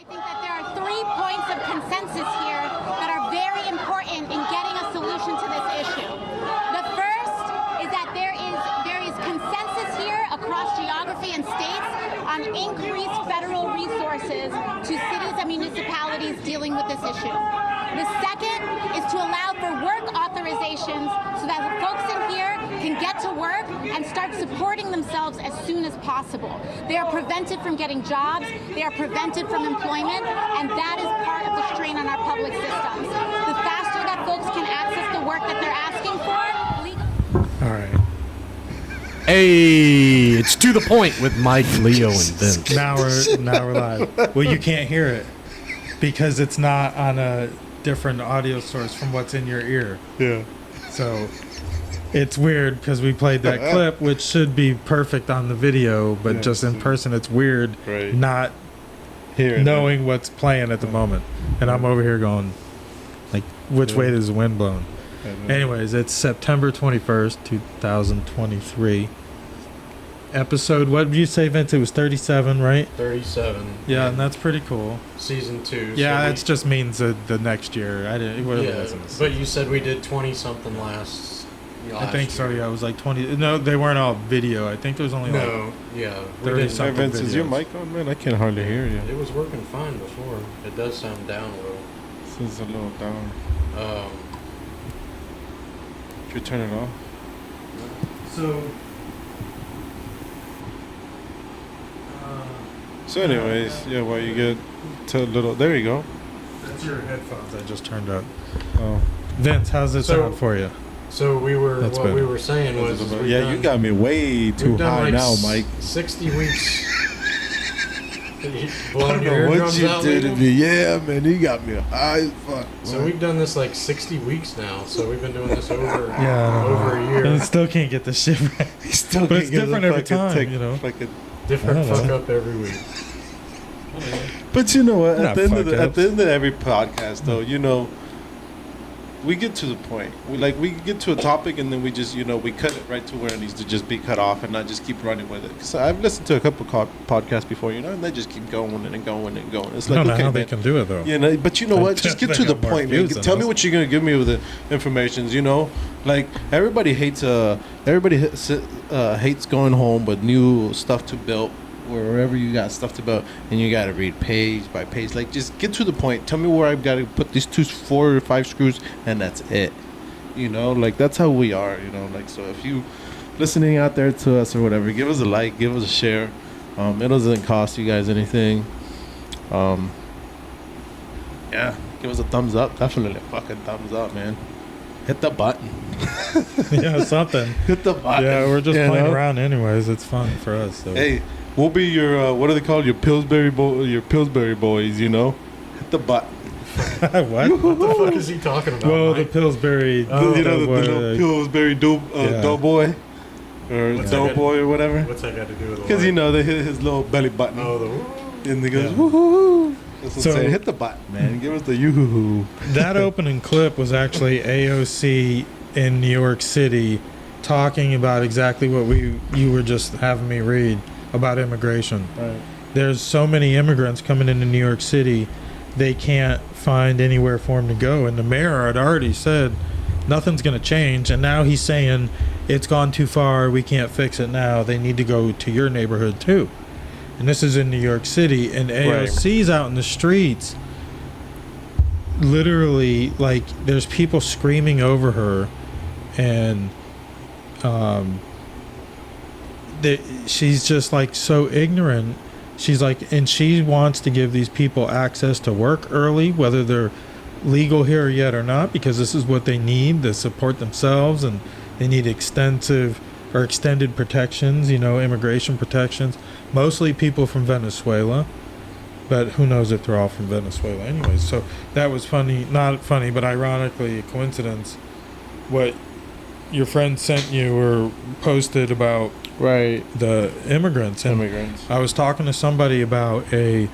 think that there are 3 points of consensus here that are very important in getting a solution to this issue. The first is that there is consensus here across geography and states on increased federal resources to cities and municipalities dealing with this issue. The second is to allow for work authorizations so that the folks in here can get to work and start supporting themselves as soon as possible. They are prevented from getting jobs, they are prevented from employment, and that is part of the strain on our public systems. The faster that folks can access the work that they're asking for, All right. Hey, it's To The Point with Mike, Leo, and Vince. Now we're live. Well, you can't hear it because it's not on a different audio source from what's in your ear. Yeah. So it's weird because we played that clip, which should be perfect on the video, but Yeah, just in person, it's weird Right. not Here. knowing what's playing at the moment. And I'm over here going, like, which way is the wind blowing? Anyways, it's September 21st, 2023. Episode, what did you say, Vince? It was 37, right? 37. Yeah, and that's pretty cool. Season 2. Yeah, so that just means the next year. It wasn't. but you said we did 20-something last I think so, year. yeah. It was like 20. No, they weren't all video. I think there was only No, yeah. We 30 didn't. something. Hey, Vince, is your videos. mic on, man? I can't hardly hear you. It was working fine before. It does sound down a little. This is a little down. Should we turn it off? So. So anyways, yeah, while you get to a little... There you go. That's your headphones I just turned up. Oh. Vince, how's it So- sound for you? So we were. That's what better. we were saying was. is we've Yeah, done- you got me way too we've done high like now, Mike. 60 weeks. I Blowing don't your know what eardrums you out, did to Leo? me. Yeah, man, you got me high as fuck. So we've done this like 60 weeks now. So we've been doing this over Yeah, I don't over know. a year. And still can't get the shit right. He still But it's can't get different the every fucking time, tick- you know? fucking- Different I don't fuck know. up every week. But you know what? They're At not the end of fuck-ups. at the end of every podcast, though, you know, we get to the point. We get to a topic and then we just, you know, we cut it right to where it needs to just be cut off and not just keep running with it. Because I've listened to a couple podcasts before, you know, and they just keep going and going and going. It's I like, don't know okay, how man. they can do it, though. You know, but you know They what? Just get to the got more point, man. views than Tell me us. what you're gonna give me with the informations. You know, like everybody hates hates going home with new stuff to build. Wherever you got stuff to build, and you got to read page by page. Like, just get to the point. Tell me where I've got to put these 4 or 5 screws, and that's it. You know, like that's how we are. You know, like so. If you listening out there to us or whatever, give us a like, give us a share. It doesn't cost you guys anything. Yeah, give us a thumbs up. Definitely a fucking thumbs up, man. Hit the button. Yeah, something. Hit the button. Yeah, we're just you playing know? around anyways. It's fun for us. So. Hey, we'll be your what are they called? Your Pillsbury boys. You know, hit the button. What? What the fuck is he talking about? Well, the Mike? Pillsbury. you know the little Pillsbury yeah. doughboy or What's that doughboy or whatever. What's that got to do with the Because you light? know they hit his little belly button Oh, the. and they goes Yeah. woohoo. That's what So- I'm saying. Hit the button, man. Give us the yoo-hoo-hoo. That opening clip was actually AOC in New York City talking about exactly what you were just having me read about immigration. Right. There's so many immigrants coming into New York City, they can't find anywhere for them to go. And the mayor had already said nothing's going to change. And now he's saying it's gone too far. We can't fix it now. They need to go to your neighborhood too. And this is in New York City. And AOC's out in the streets. Literally, like, there's people screaming over her. And she's just like so ignorant. She's like, and she wants to give these people access to work early, whether they're legal here yet or not, because this is what they need to support themselves, and they need extended protections, you know, immigration protections. Mostly people from Venezuela, but who knows if they're all from Venezuela anyways. So that was funny, not funny, but ironically a coincidence. What your friend sent you or posted about Right. the immigrants. And Immigrants. I was talking to somebody about a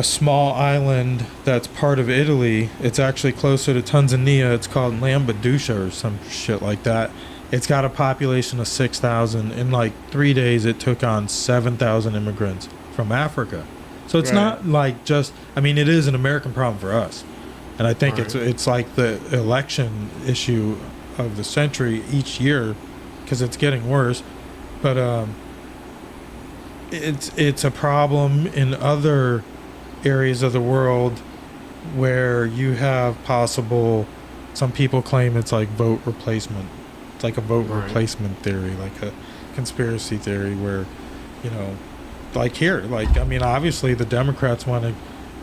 small island that's part of Italy. It's actually closer to Tanzania. It's called Lampedusa or some shit like that. It's got a population of 6,000. In like 3 days, it took on 7,000 immigrants from Africa. So it's Right. not like just. I mean, it is an American problem for us, and I think Right. it's like the election issue of the century each year, because it's getting worse. But it's a problem in other areas of the world where you have possible. Some people claim it's like vote replacement. It's like a vote Right. replacement theory, like a conspiracy theory where, you know, like here, like, I mean, obviously the Democrats want to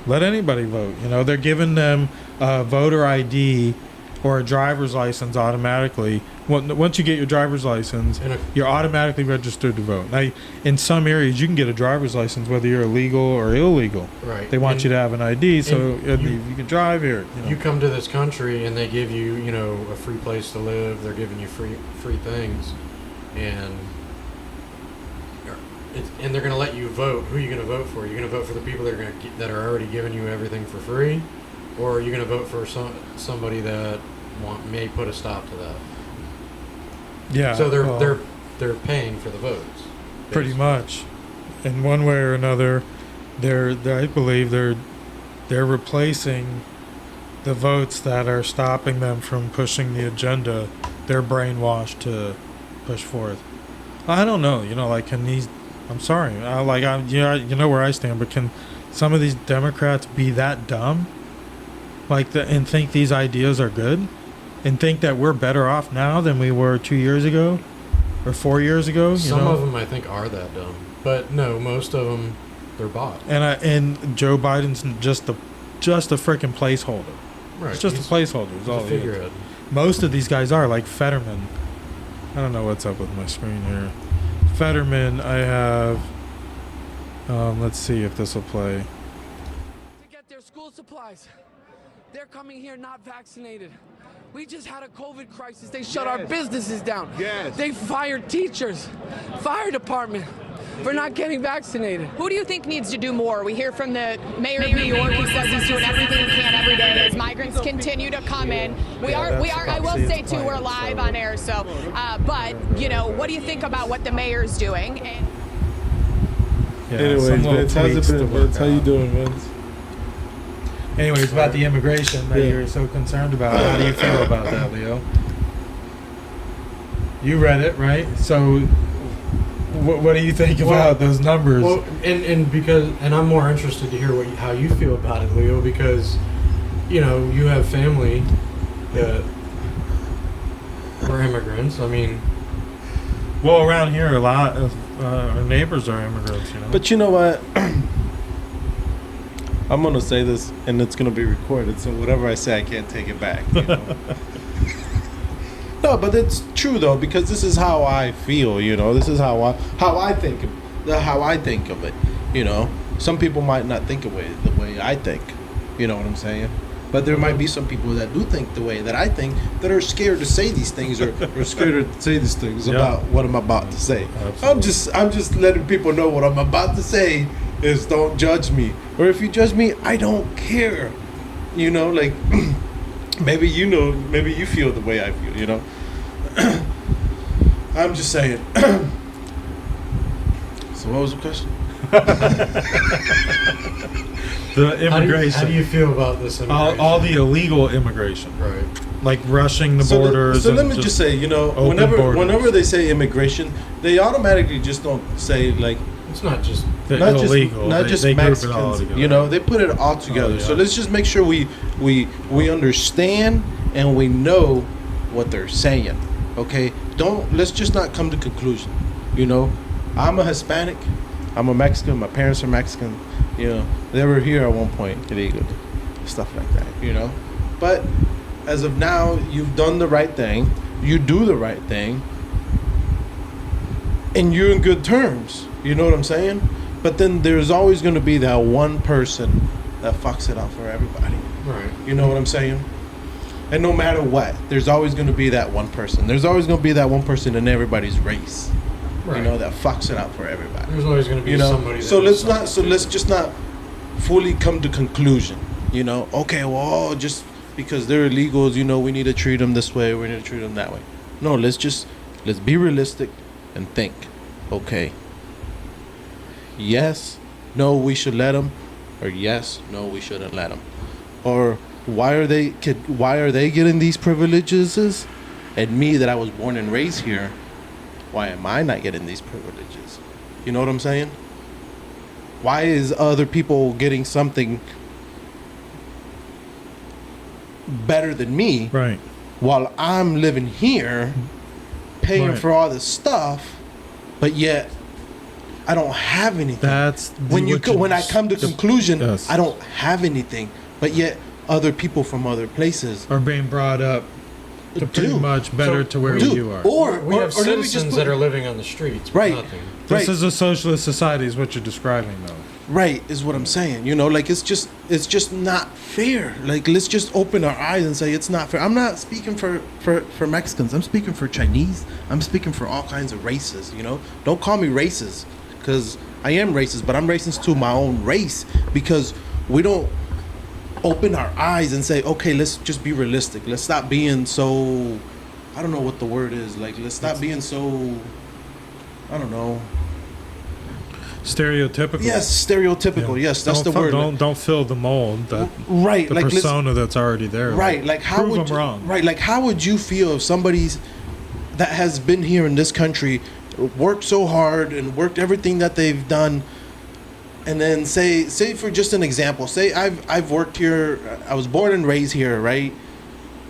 let anybody vote. You know, they're giving them a voter ID or a driver's license automatically. Once you get your driver's license, And you're automatically registered to vote. Now, in some areas, you can get a driver's license whether you're illegal or illegal. right. They want And you to have an ID, so and you can drive here. You know. You come to this country and they give you, you know, a free place to live. They're giving you free things, and they're going to let you vote. Who are you going to vote for? You're going to vote for the people that are already giving you everything for free, or are you going to vote for somebody that may put a stop to that? Yeah. So well, they're paying for the votes. pretty basically. much, in one way or another, I believe they're replacing the votes that are stopping them from pushing the agenda. They're brainwashed to push forth. I don't know. You know, like, can these? I'm sorry. You know where I stand, but can some of these Democrats be that dumb, and think these ideas are good, and think that we're better off now than we were 2 years ago, or 4 years ago? Some of them I think are that dumb, but no, most of them they're bought. And Joe Biden's just a freaking placeholder. Right. It's just a placeholder. Is He's all a he is. figurehead. Most of these guys are like Fetterman. I don't know what's up with my screen here. Fetterman, I have. Let's see if this will play. To get their school supplies. They're coming here not vaccinated. We just had a COVID crisis. They shut our businesses down. Yes. They fired teachers, fire department for not getting vaccinated. Who do you think needs to do more? We hear from the mayor of New York who says he's doing everything he can every day as migrants continue to come in. We are. I will say too, we're live on air. So, but you know, what do you think about what the mayor's doing? And Yeah, Anyways, some little Vince, how's tweaks it to been, work Vince? How you out. doing, Vince? Anyways, about the immigration that Yeah. you're so concerned about. How do you feel about that, Leo? You read it, right? So, what do you think about those numbers? Well, and I'm more interested to hear how you feel about it, Leo, because you know you have family that are immigrants. I mean, Well, around here, a lot of our neighbors are immigrants. You know. But you know what? I'm gonna say this, and it's gonna be recorded. So whatever I say, I can't take it back. You know? No, but it's true though, because this is how I feel. You know, this is how I think of it. You know, some people might not think the way I think. You know what I'm saying? But there might be some people that do think the way that I think, that are scared to say these things or scared to say these things Yeah. about what I'm about to say. Absolutely. I'm just letting people know what I'm about to say is don't judge me. Or if you judge me, I don't care. You know, like maybe you feel the way I feel, you know. I'm just saying. So what was the question? The immigration. How do you feel about this immigration? all the illegal immigration, right. like rushing the So borders. so let and me just say, you know, open whenever borders. they say immigration, they automatically just don't say like It's not just the not illegal. not just they group it all Mexicans, together. you know, they put it all together. yeah. So let's just make sure we understand and we know what they're saying. Okay, let's just not come to conclusion. You know, I'm a Hispanic, I'm a Mexican, my parents are Mexican. You know, they were here at one point illegally, stuff like that. You know, but as of now, you've done the right thing. You do the right thing, and you're in good terms. You know what I'm saying? But then there's always going to be that one person that fucks it up for everybody. right. You know what I'm saying? And no matter what, there's always going to be that one person. There's always going to be that one person in everybody's race. Right. You know, that fucks it up for everybody. There's always going to be You know, somebody. That so does let's just not fully come to conclusion. You know, okay, well, just because they're illegals, you know, we need to treat them this way, we need to treat them that way. No, let's be realistic and think. Okay, yes, no, we should let them, or yes, no, we shouldn't let them, or why are they getting these privileges, and me that I was born and raised here, why am I not getting these privileges? You know what I'm saying? Why is other people getting something better than me, Right. while I'm living here, paying Right. for all this stuff, but yet I don't have anything. That's when I come to conclusion, yes. I don't have anything, but yet other people from other places are being brought up to pretty do. much better So to where do. you are. We have let me just citizens put- that are living on the streets with Right. nothing. This right. is a socialist society, is what you're describing, though. Right, is what I'm saying. You know, like it's just not fair. Like, let's just open our eyes and say it's not fair. I'm not speaking for Mexicans. I'm speaking for Chinese. I'm speaking for all kinds of races. You know, don't call me racist, because I am racist, but I'm racist to my own race, because we don't open our eyes and say, okay, let's just be realistic. Let's stop being so, I don't know what the word is. Like, let's stop being so, I don't know. Stereotypical. Yes, stereotypical. Yeah. Yes, that's Don't the word. Don't fill the mold. Right, The like let's- persona that's already there. right, like how prove would them you, wrong. right, like how would you feel if somebody that has been here in this country worked so hard and worked everything that they've done, and then say for just an example, say I've worked here, I was born and raised here, right,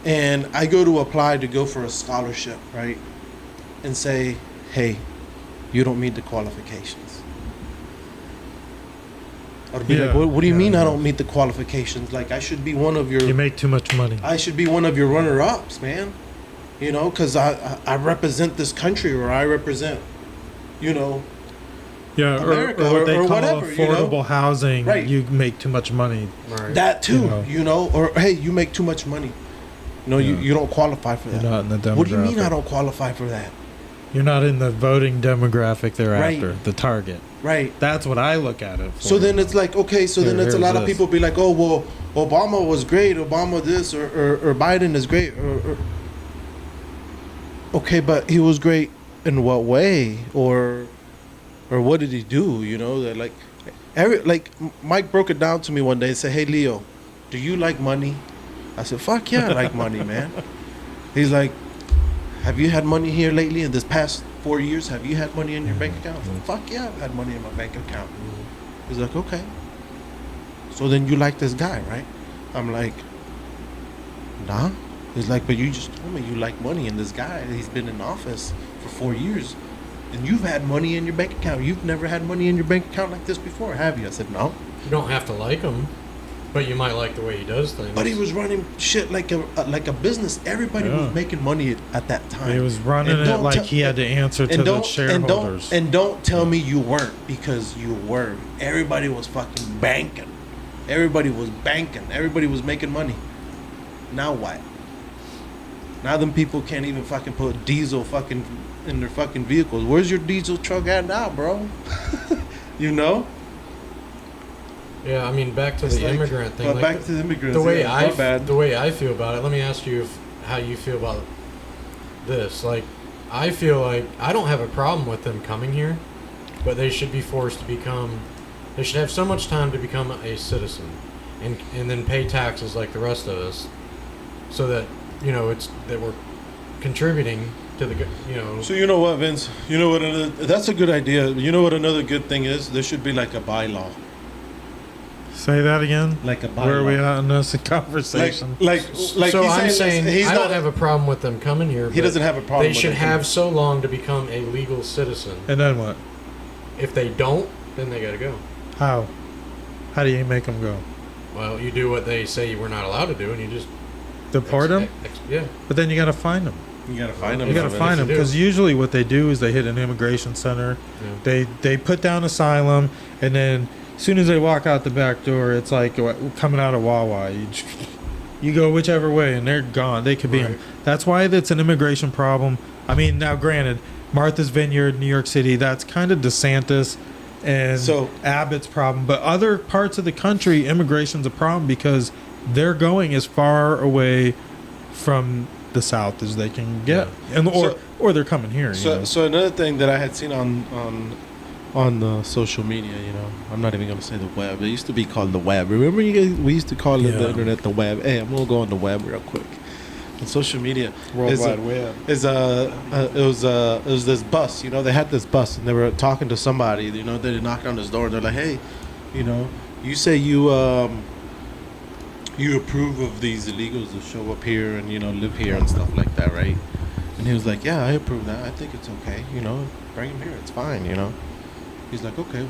and I go to apply to go for a scholarship, right, and say, hey, you don't meet the qualifications. I'd be Yeah, like, what do you yeah, mean I yeah. don't meet the qualifications? Like, I should be one of your You make too much money. I should be one of your runner-ups, man. You know, because I represent this country, or I represent, you know, Yeah, America, or what they or call whatever, you know? affordable housing. Right. You make too much money. Right. that too, You know. you know, or hey, you make too much money. No, Yeah. you don't qualify for You're that. not in the demographic. What do you mean I don't qualify for that? You're not in the voting demographic they're Right. after, the target. Right. That's what I look at it for. So then it's like, okay, so then it's a Here's lot of this. people be like, oh, well, Obama was great, Obama this, or Biden is great, or okay, but he was great in what way, or what did he do? You know, that like Mike broke it down to me one day and said, hey, Leo, do you like money? I said, fuck yeah, I like money, man. He's like, have you had money here lately in this past 4 years? Have you had money in your bank account? I said, fuck yeah, I've had money in my bank account. He's like, okay. So then you like this guy, right? I'm like, nah. He's like, but you just told me you like money in this guy. He's been in office for 4 years. And you've had money in your bank account. You've never had money in your bank account like this before, have you? I said, no. You don't have to like him, but you might like the way he does things. But he was running shit like a business. Everybody Yeah. was making money at that time. He was running And it don't like tell- he had to answer to the shareholders. And don't tell me you weren't, because you were. Everybody was fucking banking. Everybody was banking. Everybody was making money. Now what? Now them people can't even fucking put diesel fucking in their fucking vehicles. Where's your diesel truck at now, bro? You know? Yeah, I mean, back to It's the like- immigrant thing. But like back to the immigrants. the way yeah, my bad. the way I feel about it. Let me ask you how you feel about this. Like, I feel like I don't have a problem with them coming here, but they should be forced to become. They should have so much time to become a citizen, and then pay taxes like the rest of us, so that it's that we're contributing to the So you know what, Vince? You know what? That's a good idea. You know what another good thing is? There should be like a bylaw. Say that again. Like a bylaw. Where are we at in this conversation? Like so he's I'm saying he's I not don't have a problem with them coming here. He but doesn't have a problem They with should them have coming. so long to become a legal citizen. And then what? If they don't, then they got to go. How? How do you make them go? Well, you do what they say we're not allowed to do, and you just Deport them? Yeah. But then you got to find them. You gotta find them. You got to find them you do. because usually what they do is they hit an immigration center. Yeah. They put down asylum, and then as soon as they walk out the back door, it's like coming out of Wawa. You go whichever way, and they're gone. They could be. Right. That's why that's an immigration problem. I mean, now granted, Martha's Vineyard, New York City, that's kind of DeSantis and So- Abbott's problem. But other parts of the country, immigration's a problem because they're going as far away from the South as they can get, and So- or they're coming here. So another thing that I had seen on on the social media, you know. I'm not even gonna say the web. It used to be called the web. Remember, you guys? We used to call it the internet the web. Hey, I'm gonna go on the web real quick. On social media, World Wide Web. It was this bus. You know, they had this bus, and they were talking to somebody. You know, they knocked on this door, and they're like, "Hey, you know, you say you approve of these illegals to show up here and, you know, live here and stuff like that, right?" And he was like, "Yeah, I approve that. I think it's okay. You know, bring them here. It's fine. You know." He's like, "Okay,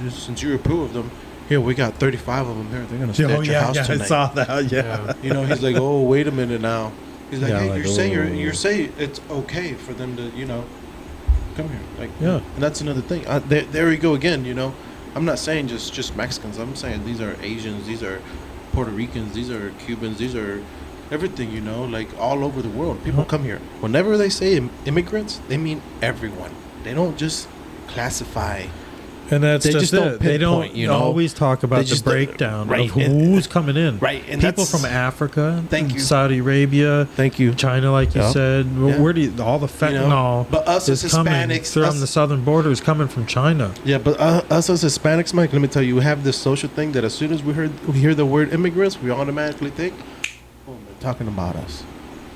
since you approve of them, here we got 35 of them here. They're gonna stay at your house tonight." I saw that. Yeah. You know, he's like, "Oh, wait a minute now." He's like, Yeah, "Hey, like, you're saying it's okay for them to, you know, come here." Like, Yeah. And that's another thing. There we go again. You know, I'm not saying just Mexicans. I'm saying these are Asians. These are Puerto Ricans. These are Cubans. These are everything. You know, like all over the world, people come here. Whenever they say immigrants, they mean everyone. They don't just classify. And that's They just just don't it. They don't pinpoint, you know? always talk about They the just- breakdown right, of and- who's coming in. Right, and people that's- from Africa, Thank you. Saudi Arabia, Thank you. China, like you Yeah. said. Yeah. Where do all the fentanyl? But us is as coming Hispanics, from us- the southern border is coming from China. Yeah, but us as Hispanics, Mike, let me tell you, we have this social thing that as soon as we hear the word immigrants, we automatically think, "Oh, they're talking about us."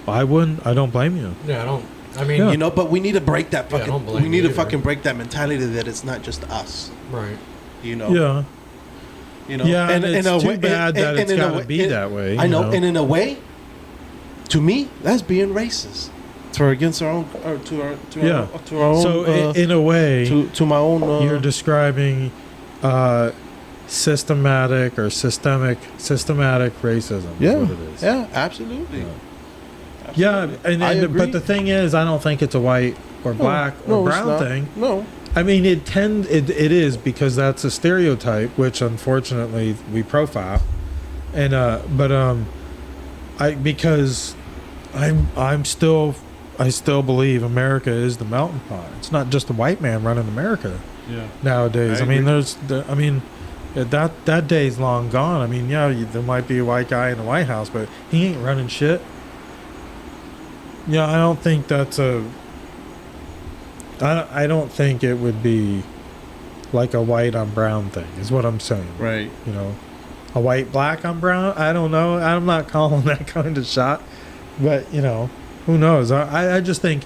I wouldn't. I don't blame you. Yeah, I don't. I mean, Yeah. You know, but we need to break that Yeah, I fucking. don't blame we need you to either. fucking break that mentality that it's not just us. right. You know. Yeah. You know. Yeah, and it's in a too way- bad that it's in a gotta way- be that way, I you know, know? and in a way, to me, that's being racist. To against our own, or to our Yeah. to our own. So in a way, to my own. you're describing systematic or systemic racism. yeah. Is what it is. Yeah. Absolutely. Yeah, and, I agree. but the thing is, I don't think it's a white or black or it's brown not. thing. No. I mean, it is because that's a stereotype, which unfortunately we profile, and I still believe America is the melting pot. It's not just a white man running America Yeah. nowadays. I I mean, agree. that day's long gone. I mean, yeah, there might be a white guy in the White House, but he ain't running shit. Yeah, I don't think that's I don't think it would be like a white on brown thing, is what I'm saying. Right. You know, a white black on brown. I don't know. I'm not calling that kind of shot, but you know, who knows? I just think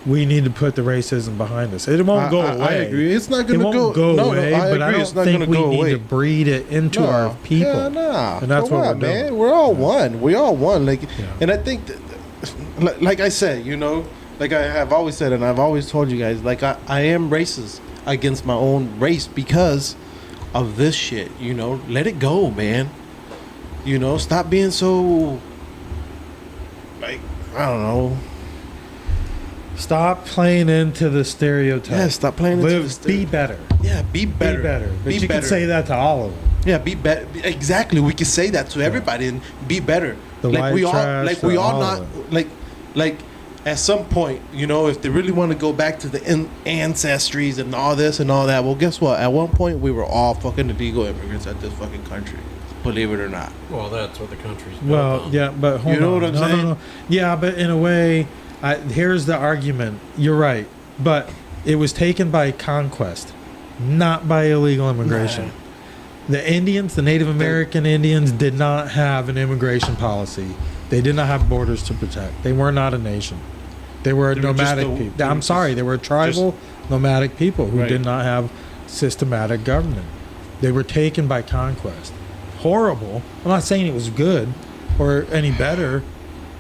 we need to put the racism behind us. It won't go away. I agree. It's not going It to won't go go away, I but I agree. don't It's not think gonna we go need away. to breed it into our people. Yeah, nah. And that's Come what on, we're doing. man. We're all one. We all one. Like, Yeah. and I think, like I said, you know, like I have always said, and I've always told you guys, like I am racist against my own race because of this shit. You know, let it go, man. You know, stop being so, like, I don't know. Stop playing into the stereotype. Yeah, stop playing into Live, the be better. Yeah, be better. Be better. But Be you better. can say that to all of them. Yeah, be better. Exactly, we can say that to everybody and be better. The white trash, we the all all not of like at some point, you know, if they really want to go back to the ancestries and all this and all that, well, guess what? At one point, we were all fucking illegal immigrants at this fucking country. Believe it or not. Well, that's what the country's built Well, on. yeah, but hold You know on. what I'm No, saying? No. Yeah, but in a way, here's the argument. You're right, but it was taken by conquest, not by illegal immigration. Nah. The Indians, the Native American Indians, did not have an immigration policy. They did not have borders to protect. They were not a nation. They were a They were just nomadic a- people. they were I'm sorry, just- they were tribal, nomadic people who Right. did not have systematic government. They were taken by conquest. Horrible. I'm not saying it was good or any better,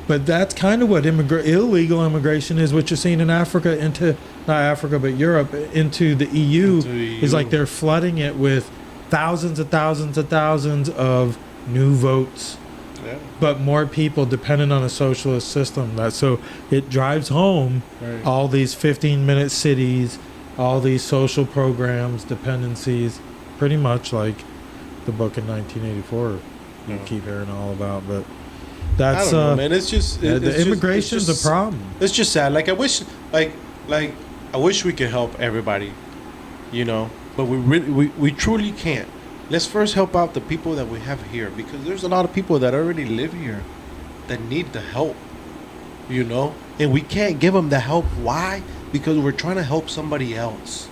but that's kind of what illegal immigration is. What you're seeing in Africa into, not Africa, but Europe, into the EU, Into the is like EU. they're flooding it with thousands of new votes, Yeah. but more people dependent on a socialist system. So it drives home Right. all these 15-minute cities, all these social programs, dependencies, pretty much like the book in 1984 you Yeah. keep hearing all about. But I that's don't know, man. It's just the immigration's a problem. It's just sad. Like I wish, like I wish we could help everybody, you know. But we truly can't. Let's first help out the people that we have here, because there's a lot of people that already live here that need the help, you know. And we can't give them the help. Why? Because we're trying to help somebody else.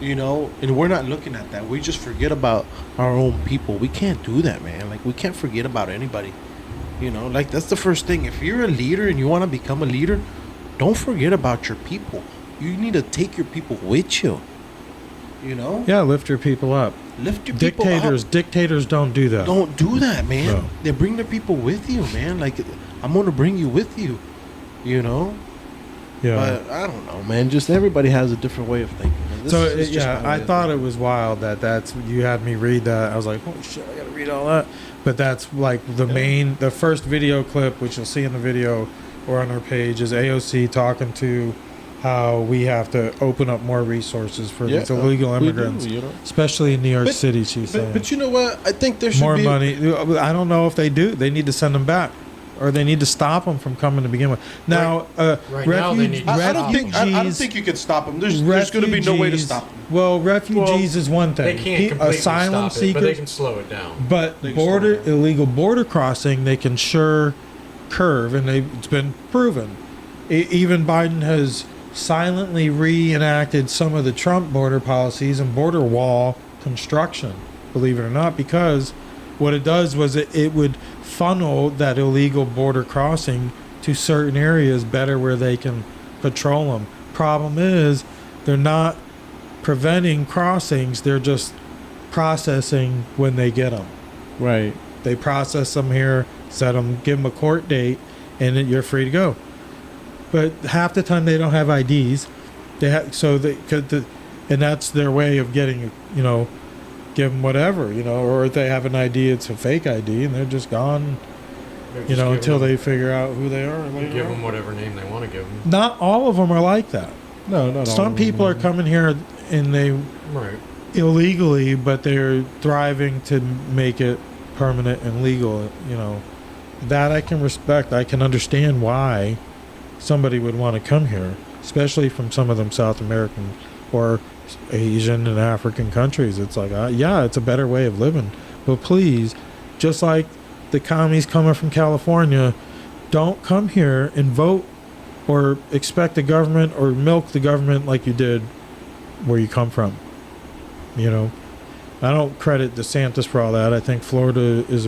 You know, and we're not looking at that. We just forget about our own people. We can't do that, man. Like, we can't forget about anybody. You know, like, that's the first thing. If you're a leader and you want to become a leader, don't forget about your people. You need to take your people with you. You know? Yeah, lift your people up. Lift your people up. Dictators don't do that. Don't do that, man. No. They bring their people with you, man. Like, I'm going to bring you with you. You know? Yeah. But I don't know, man. Just everybody has a different way of thinking. I thought it was wild that's you had me read that. I was like, holy shit, I gotta read all that. But that's like the first video clip, which you'll see in the video or on our page, is AOC talking to how we have to open up more resources for these illegal immigrants, especially in New York City. She's saying. But you know what? I think there should more be money. I don't know if they do. They need to send them back, or they need to stop them from coming to begin with. Now, right now they need to I don't think you can stop them. There's going to be no way to stop them. Well, refugees is one thing. They can't completely asylum stop it, but seekers, they can slow it down. But illegal border crossing, they can sure curve, and it's been proven. Even Biden has silently reenacted some of the Trump border policies and border wall construction, believe it or not, because what it does was it would funnel that illegal border crossing to certain areas better where they can patrol them. Problem is, they're not preventing crossings, they're just processing when they get them. Right. They process them here, set them, give them a court date, and then you're free to go. But half the time they don't have IDs. And that's their way of getting, give them whatever, or if they have an ID, it's a fake ID, and they're just gone, until they figure out who they are. Give them whatever name they want to give them. Not all of them are like that. No, not all. Some people are coming here and they illegally, but they're thriving to make it permanent and legal. That I can respect. I can understand why somebody would want to come here, especially from some of them South American or Asian and African countries. It's like, it's a better way of living. But please, just like the commies coming from California, don't come here and vote or expect the government or milk the government like you did where you come from. I don't credit DeSantis for all that. I think Florida is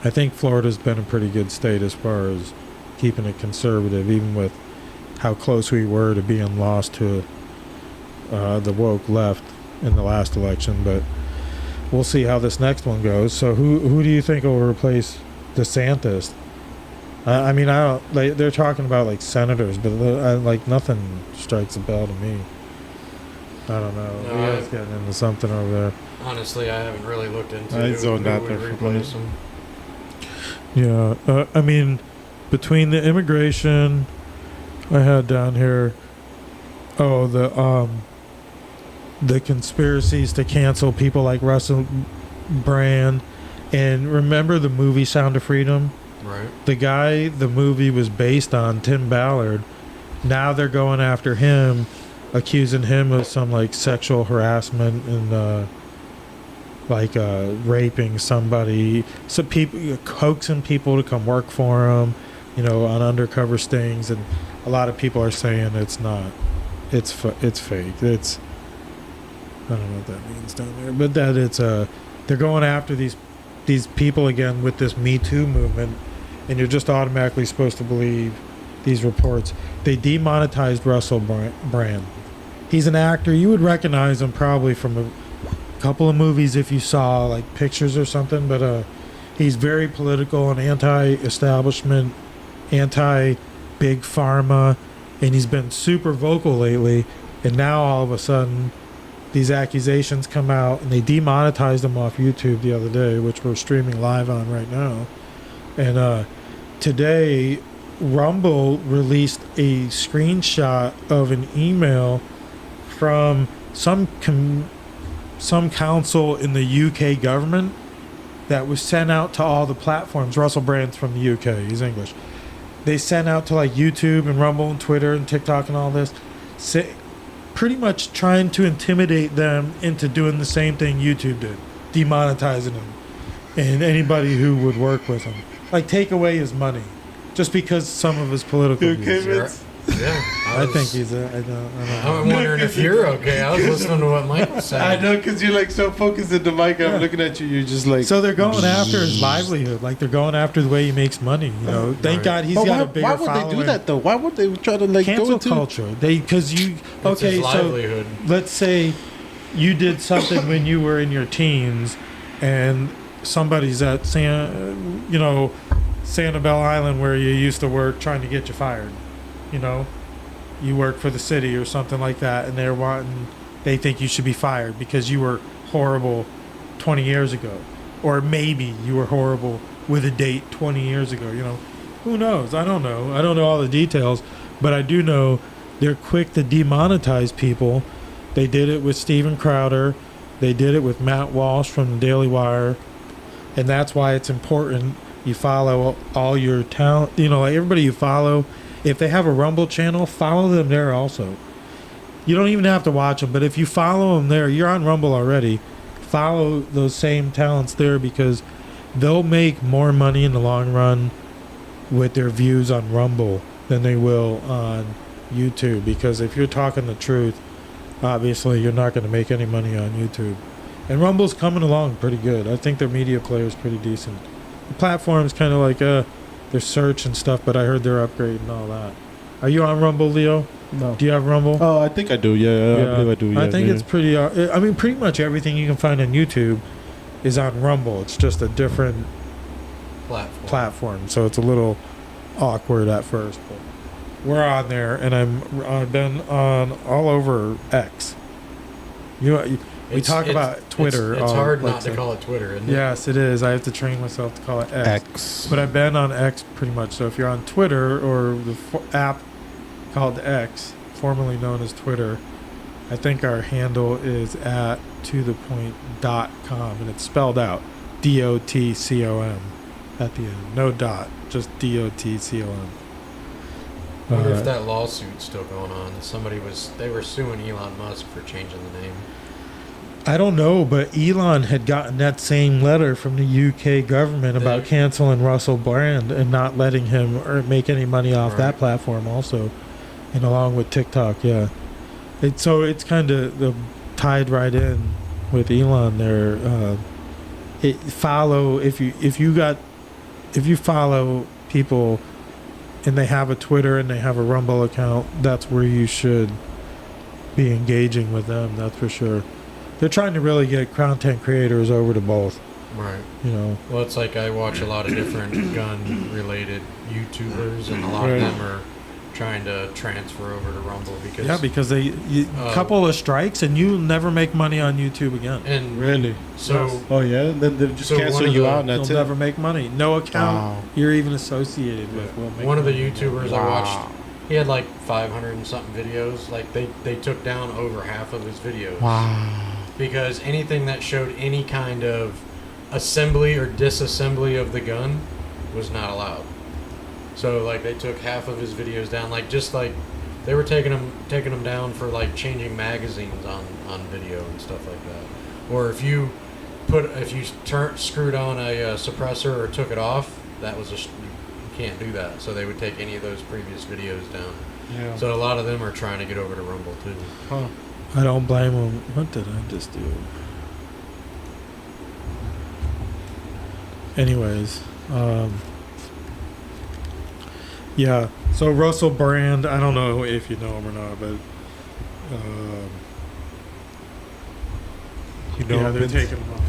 I think Florida's been a pretty good state as far as keeping it conservative, even with how close we were to being lost to the woke left in the last election. But we'll see how this next one goes. So who do you think will replace DeSantis? They're talking about like senators, but nothing strikes a bell to me. I don't know. No, You guys getting into something over there. Honestly, I haven't really looked into I who zoned out would there for replace them. Yeah, between the immigration, I had down here, the conspiracies to cancel people like Russell Brand, and remember the movie Sound of Freedom? Right. The guy the movie was based on, Tim Ballard, now they're going after him, accusing him of some like sexual harassment and raping somebody, some people coaxing people to come work for him, on undercover stings, and a lot of people are saying it's not, it's fake. It's, I don't know what that means down there, but that it's they're going after these people again with this Me Too movement, and you're just automatically supposed to believe these reports. They demonetized Russell Brand. He's an actor. You would recognize him probably from a couple of movies if you saw like pictures or something, but he's very political and anti-establishment, anti-big pharma, and he's been super vocal lately. And now all of a sudden these accusations come out, and they demonetized him off YouTube the other day, which we're streaming live on right now. And today Rumble released a screenshot of an email from some council in the UK government that was sent out to all the platforms. Russell Brand's from the UK. He's English. They sent out to like YouTube and Rumble and Twitter and TikTok and all this, pretty much trying to intimidate them into doing the same thing YouTube did, demonetizing him and anybody who would work with him. Like, take away his money just because some of his political views. Yeah, I think he's I don't I'm know. wondering if you're okay. I was listening to what Mike was saying. I know, because you're like so focused at the mic. I'm looking at you. You're just like. So they're going after his livelihood. Like, they're going after the way he makes money. You know, thank Right. God he's But got a bigger why would following. they do that though? Why would they try to like Cancel go into culture. Because you It's okay. his So livelihood. let's say you did something when you were in your teens, and somebody's at Sanibel Island where you used to work, trying to get you fired. You know, you work for the city or something like that, and they think you should be fired because you were horrible 20 years ago, or maybe you were horrible with a date 20 years ago. You know, who knows? I don't know all the details, but I do know they're quick to demonetize people. They did it with Steven Crowder. They did it with Matt Walsh from the Daily Wire. And that's why it's important you follow all your talent. You know, like everybody you follow, if they have a Rumble channel, follow them there also. You don't even have to watch them, but if you follow them there, you're on Rumble already. Follow those same talents there, because they'll make more money in the long run with their views on Rumble than they will on YouTube. Because if you're talking the truth, obviously you're not going to make any money on YouTube. And Rumble's coming along pretty good. I think their media player is pretty decent. The platform's kind of like their search and stuff, but I heard they're upgrading and all that. Are you on Rumble, Leo? No. Do you have Rumble? Oh, I think I do. Yeah, I believe I do. Yeah, I think yeah. it's pretty. I mean, pretty much everything you can find on YouTube is on Rumble. It's just a different platform, so it's a little awkward at first. But we're on there, and I've been on all over X. We talk about Twitter. It's hard not to call it Twitter, isn't it? Yes, it is. I have to train myself to call it X. But I've been on X pretty much. So if you're on Twitter or the app called X, formerly known as Twitter, I think our handle is at tothepoint.com, and it's spelled out DOTCOM at the end. No dot, just DOTCOM. I wonder if that lawsuit's still going on. They were suing Elon Musk for changing the name. I don't know, but Elon had gotten that same letter from the UK government about canceling Russell Brand and not letting him make any money off that platform also, and along with TikTok, yeah. So it's kind of tied right in with Elon there. If you follow people and they have a Twitter and they have a Rumble account, that's where you should be engaging with them. That's for sure. They're trying to really get content creators over to both. Right. You know. Well, it's like I watch a lot of different gun-related YouTubers, and a lot of them are trying to transfer over to Rumble because a couple of strikes and you'll never make money on YouTube again. And really, so then they just cancel you out, and that's you'll it. never make money. No account you're even associated with will make one of the money. YouTubers I watched, he had like 500 and something videos. Like they took down over half of his videos. Wow. Because anything that showed any kind of assembly or disassembly of the gun was not allowed. So like they took half of his videos down, like just like they were taking them down for like changing magazines on video and stuff like that. Or if you screwed on a suppressor or took it off, that was you can't do that. So they would take any of those previous videos down. Yeah. So a lot of them are trying to get over to Rumble too. Huh. I don't blame them. What did I just do? Anyways, yeah. So Russell Brand, I don't know if you know him or not, but they're taking him off.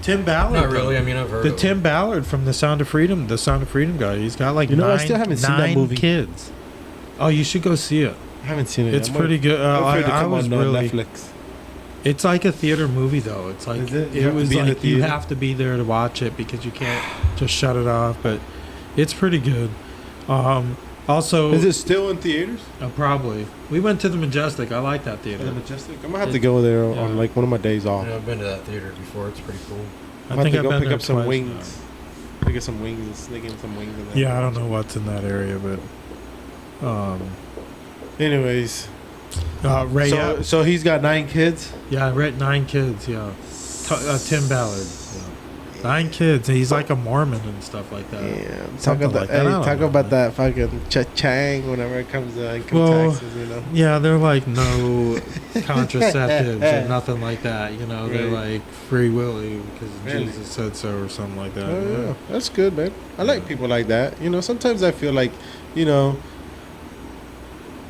Tim Ballard. Not really. I mean, I've heard the of Tim Ballard from the Sound of Freedom guy. He's got like I still haven't seen that movie. Kids. Oh, you should go see it. I haven't seen it. It's pretty good. I was really. Netflix. It's like a theater movie, though. It's like you have to be there to watch it because you can't just shut it off. But it's pretty good. Also, is it still in theaters? Probably. We went to the Majestic. I like that theater. The Majestic. I'm gonna have to go there on like one of my days off. I've been to that theater before. It's pretty cool. I think I've been pick there up some twice wings. Pick up some wings and sneak in some wings in there. Yeah, I don't know what's in that area, but. Anyways. Ray Epps. So he's got 9 kids? Yeah, 9 kids, yeah. Tim Ballard. 9 kids. He's like a Mormon and stuff like that. Yeah, talk Something about like that. I don't talk know, about man. that fucking cha-chang whenever it comes to income Well, taxes, you know. Yeah, they're like no contraceptives or nothing like that. You know, they're Right. like free willy because Really? Jesus said so or something like that. Oh, yeah. yeah, that's good, man. I like people like that. You know, sometimes I feel like, you know,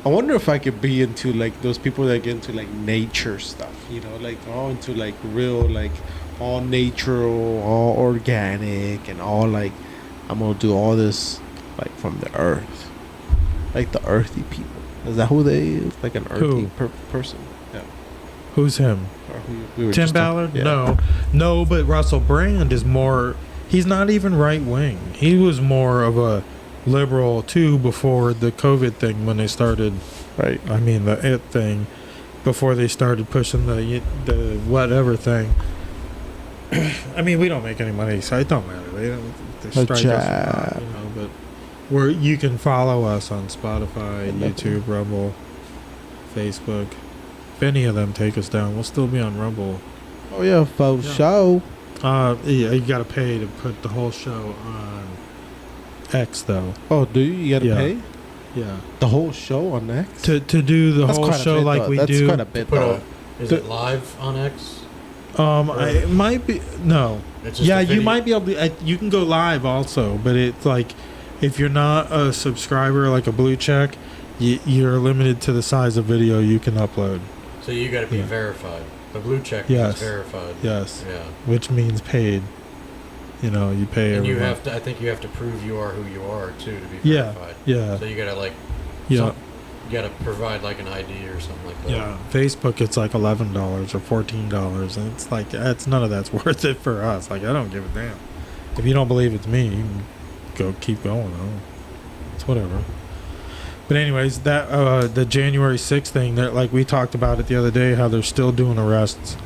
I wonder if I could be into like those people that get into like nature stuff. You know, like all into like real, like all natural, all organic, and all like I'm gonna do all this like from the earth, like the earthy people. Is that who they is? Like an earthy Who? person? Yeah. Who's him? Or who we were Tim just Ballard? talking- yeah. No, but Russell Brand is more. He's not even right wing. He was more of a liberal too before the COVID thing when they started. Right. I mean the it thing before they started pushing the whatever thing. I mean, we don't make any money, so it don't matter. They strike us or not, you know. But you can follow us on Spotify, YouTube, Rumble, Facebook. If any of them take us down, we'll still be on Rumble. Oh yeah, for Yeah. show. Yeah, you gotta pay to put the whole show on X, though. Oh, do you? You gotta Yeah. pay Yeah, the whole show on X? to do the That's whole quite a show bit, like though. we That's do. quite a bit, Put though. is The- it live on X? It might be no. It's just Yeah, a you video. might be able to. You can go live also, but it's like if you're not a subscriber, like a blue check, you're limited to the size of video you can upload. So you got to be Yeah. verified. The blue check Yes. is verified. Yes, Yeah. which means paid. You know, you pay And every you month. have to. I think you have to prove you are who you are too to be Yeah, verified. yeah, So you gotta like. yeah. You gotta provide like an ID or something like that. Yeah, Facebook it's like $11 or $14, and it's like it's none of that's worth it for us. Like I don't give a damn. If you don't believe it's me, you can go keep going. It's whatever. But anyways, that the January 6th thing that like we talked about it the other day, how they're still doing arrests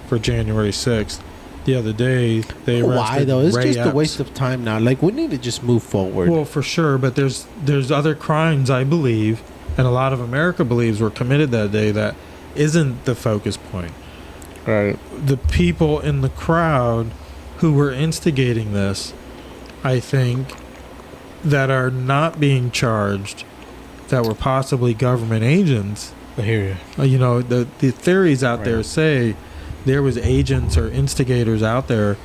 for January 6th. The other day they arrested Why though? It's Ray just a Epps. waste of time now. Like we need to just move forward. Well, for sure, but there's other crimes I believe, and a lot of America believes were committed that day that isn't the focus point. right. The people in the crowd who were instigating this, I think, that are not being charged, that were possibly government agents. I hear you. You know, the theories out there Right. say there was agents or instigators out there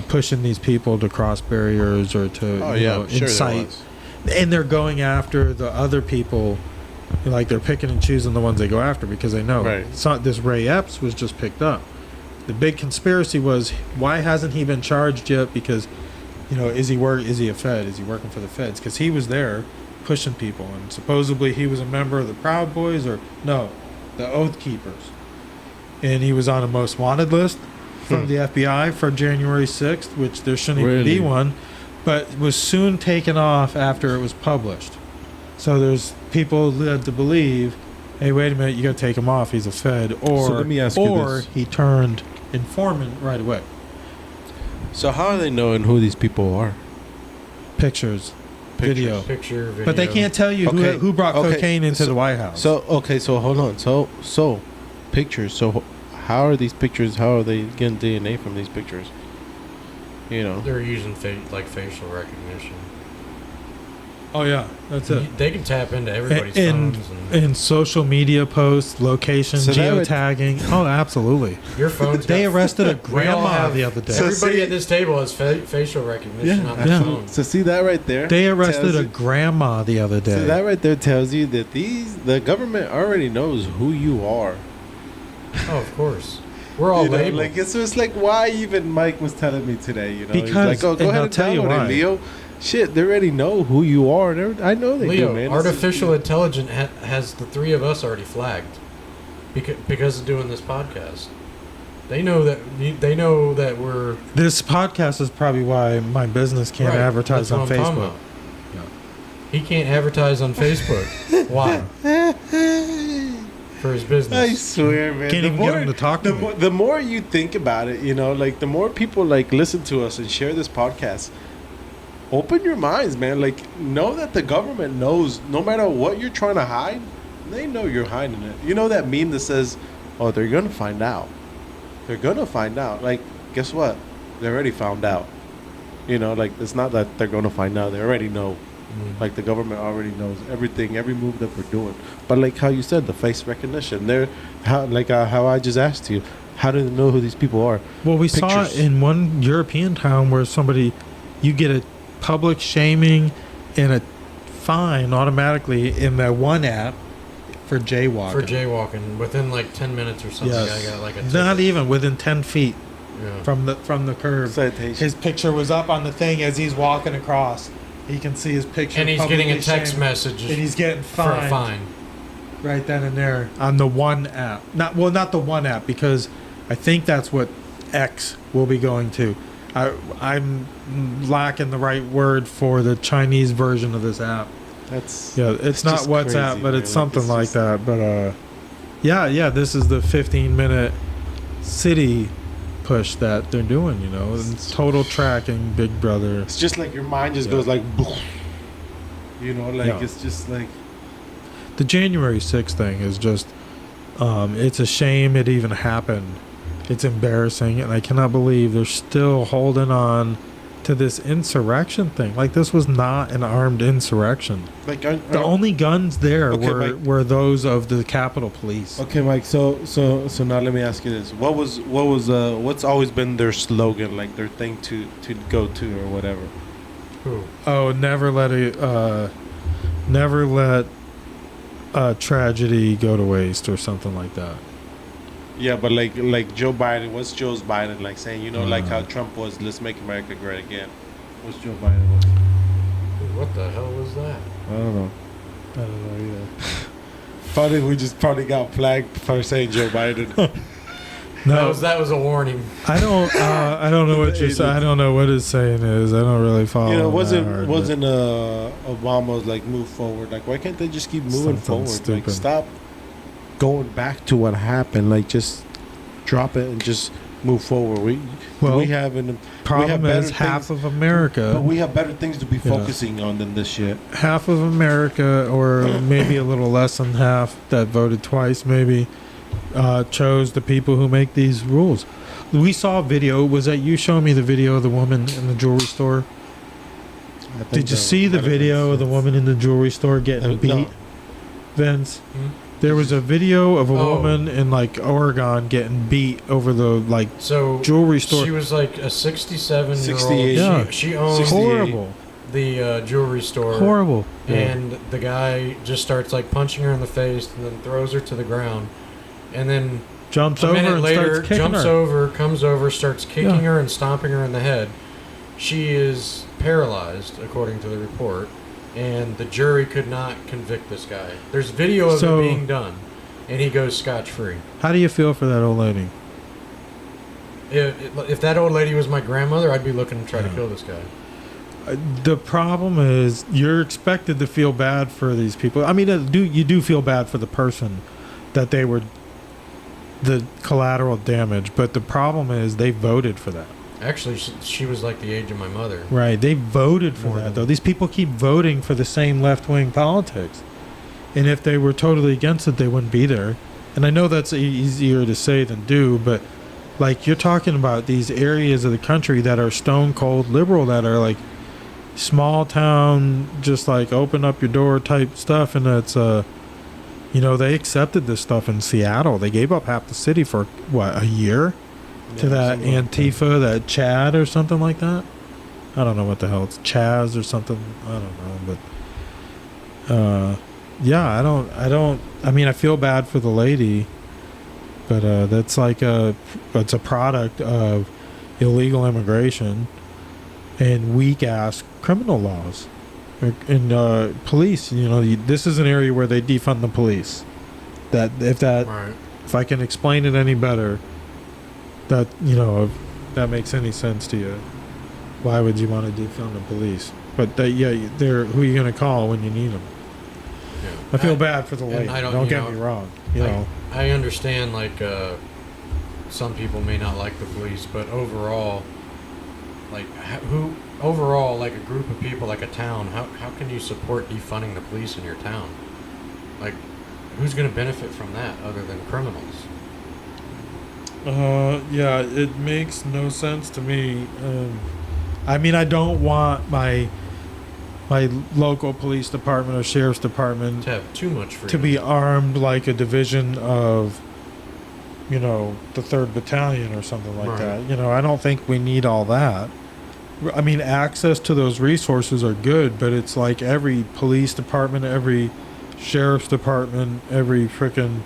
pushing these people to cross barriers or to Oh you yeah, know, I'm sure there incite, was. and they're going after the other people. Like they're picking and choosing the ones they go after because they know. Right. It's not, this Ray Epps was just picked up. The big conspiracy was why hasn't he been charged yet? Because, you know, is he a Fed? Is he working for the Feds? Because he was there pushing people, and supposedly he was a member of the Proud Boys or no, the Oath Keepers, and he was on a most wanted list from the FBI for January 6th, which there shouldn't even be Really? one, but was soon taken off after it was published. So there's people led to believe, hey, wait a minute, you got to take him off. He's a Fed, or So let me ask you or this. he turned informant right away. So how are they knowing who these people are? Pictures, video, Picture, video. but they can't tell you Okay, who brought okay, cocaine into so- the White House. So okay, so hold on. So pictures. So how are these pictures? How are they getting DNA from these pictures? You know. They're using like facial recognition. oh yeah, that's it. They can tap into everybody's And phones and in social media posts, location, So that would- geotagging. Oh, absolutely. your phone's. They got- arrested a We all grandma have- the other day. So Everybody see- at this table has facial recognition on their Yeah. phone. So see that right there. They arrested tells a you- grandma the other day. So that right there tells you that the government already knows who you are. Oh, of course. We're all You know, labeled. like it's like why even Mike was telling me today. You know, he's Because- like, oh, go and ahead I'll and tell you download why. it, Leo. Shit, they already know who you are. I know they Leo, do, man. artificial intelligence has the three of us already flagged because of doing this podcast. They know that we're This podcast is probably why my business can't right, advertise that's on what I'm talking Facebook. about. He can't advertise on Facebook. Why? For his I business. swear, man. Can't even get him to talk to me. The more you think about it, you know, like the more people like listen to us and share this podcast. Open your minds, man. Like, know that the government knows no matter what you're trying to hide, they know you're hiding it. You know that meme that says, oh, they're going to find out. They're going to find out. Like, guess what? They already found out. You know, like, it's not that they're going to find out. They already know. Like, the government already knows everything, every move that we're doing. But like how you said, the face recognition. How I just asked you, how do they know who these people are? Well, we saw it in one European town where you get a public shaming and a fine automatically in that one app for jaywalking. For jaywalking, within like 10 minutes or something, I got like a ticket. Not even within 10 feet Yeah. from the curb. Citation. His picture was up on the thing as he's walking across. He can see his picture. And he's getting a publicly text shamed, message and he's getting for a fined fine. right then and there on the one app. Not the one app, because I think that's what X will be going to. I'm lacking the right word for the Chinese version of this app. It's It's not just WhatsApp, crazy, but man. it's something It's like just- that. But this is the 15-minute city push that they're doing. You know, and total tracking, Big Brother. It's just like your mind just goes like, you know, like Yeah. it's just like. The January 6th thing is just, it's a shame it even happened. It's embarrassing, and I cannot believe they're still holding on to this insurrection thing. Like, this was not an armed insurrection. Like The only guns there Okay, Mike. were those of the Capitol Police. Okay, Mike. So now let me ask you this: what's always been their slogan, like their thing to go to or whatever? Who? Oh, never let a tragedy go to waste, or something like that. Yeah, but like Joe Biden, what's Joe's Biden like saying? You know, like how Trump was, "Let's make America great again." What's Joe Biden was? What the hell was that? I don't know either. Funny, we just probably got flagged for saying Joe Biden. No, That was a warning. I don't know what you're saying. I don't know what his saying is. I don't really follow. You know, that hard, wasn't Obama's like move forward? Like, why can't they just keep moving Something forward? Like, stupid. stop going back to what happened. Like, just drop it and just move forward. We have problem better is half things- of America. But we have better things to be Yeah. focusing on than this shit. Half of America, or maybe a little less than half, that voted twice, maybe chose the people who make these rules. We saw a video. Was that you showing me the video of the woman in the jewelry store? Did you see the video of the woman in the jewelry store getting beat? No. Vince, Hmm? there was a video of a Oh. woman in like Oregon getting beat over the like So jewelry store. she was like a 67-year-old. 68. Yeah. She owned 68. Horrible, the jewelry store. horrible. And the guy just starts like punching her in the face and then throws her to the ground. And then Jumps a over minute and later, starts kicking jumps her. over, comes over, starts kicking Yeah. her and stomping her in the head. She is paralyzed, according to the report, and the jury could not convict this guy. There's video of So- it being done, and he goes scotch-free. How do you feel for that old lady? If that old lady was my grandmother, I'd be looking to try to kill this guy. The problem is you're expected to feel bad for these people. I mean, you do feel bad for the person that they were the collateral damage, but the problem is they voted for that. Actually, she was like the age of my mother. Right. They voted for More that, than- though. These people keep voting for the same left-wing politics. And if they were totally against it, they wouldn't be there. And I know that's easier to say than do, but like, you're talking about these areas of the country that are stone cold liberal, that are like small town, just like open up your door type stuff. And it's, you know, they accepted this stuff in Seattle. They gave up half the city for what, a year? To that Antifa, that Chad or something like that. I don't know what the hell it's Chaz or something. I don't know, but yeah, I mean, I feel bad for the lady, but that's like it's a product of illegal immigration and weak ass criminal laws and police. You know, this is an area where they defund the police. Right. If I can explain it any better, that, you know, if that makes any sense to you, why would you want to defund the police? But they're who are you going to call when you need them? Yeah. I feel bad for the lady. I don't- Don't you get know, me wrong. You know, I understand, like, some people may not like the police, but overall, like, like a group of people, like a town, how can you support defunding the police in your town? Like, who's going to benefit from that other than criminals? Yeah, it makes no sense to me. I mean, I don't want my local police department or sheriff's department To have too much freedom. to be armed like a division of, the 3rd Battalion or something like Right. that. I don't think we need all that. I mean, access to those resources are good, but it's like every police department, every sheriff's department, every frickin',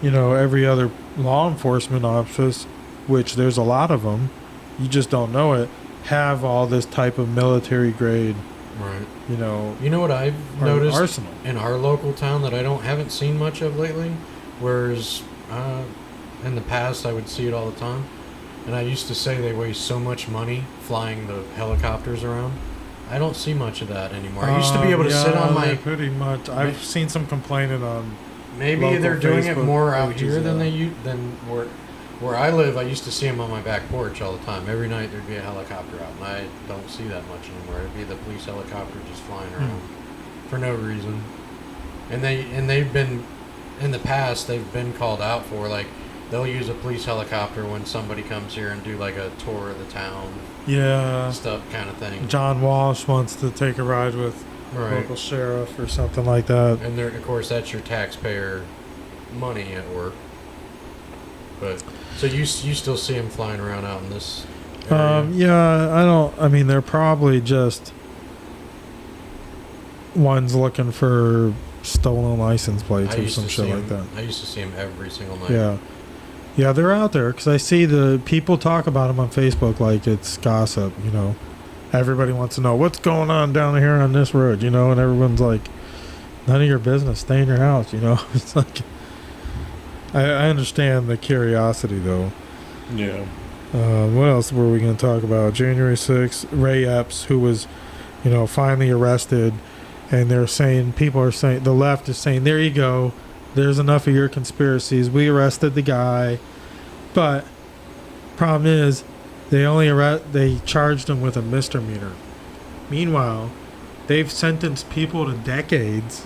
every other law enforcement office, which there's a lot of them, you just don't know it, have all this type of military grade, Right. you know, You know what I've noticed arsenal. in our local town that I haven't seen much of lately? Whereas in the past I would see it all the time. And I used to say they waste so much money flying the helicopters around. I don't see much of that anymore. I used to be able to sit on my... Pretty much. I've seen some complaining on. Maybe local they're doing it Facebook more out pages, here than yeah. than where I live. I used to see them on my back porch all the time. Every night there'd be a helicopter out, and I don't see that much anymore. It'd be the police helicopter just flying around for no reason. And they've been in the past. They've been called out for, like, they'll use a police helicopter when somebody comes here and do like a tour of the town, Yeah. stuff kind of thing. John Walsh wants to take a ride with Right. local sheriff or something like that. And there, of course, that's your taxpayer money at work. But so you still see them flying around out in this area? Yeah, I mean, they're probably just ones looking for stolen license plates or some shit like that. I used to see them every single night. Yeah. Yeah, they're out there because I see the people talk about them on Facebook like it's gossip, Everybody wants to know what's going on down here on this road, and everyone's like, none of your business. Stay in your house, It's like, I understand the curiosity, though. Yeah. What else were we going to talk about? January 6th, Ray Epps, who was, finally arrested. And people are saying, the left is saying, there you go. There's enough of your conspiracies. We arrested the guy. But problem is, they charged him with a misdemeanor. Meanwhile, they've sentenced people to decades.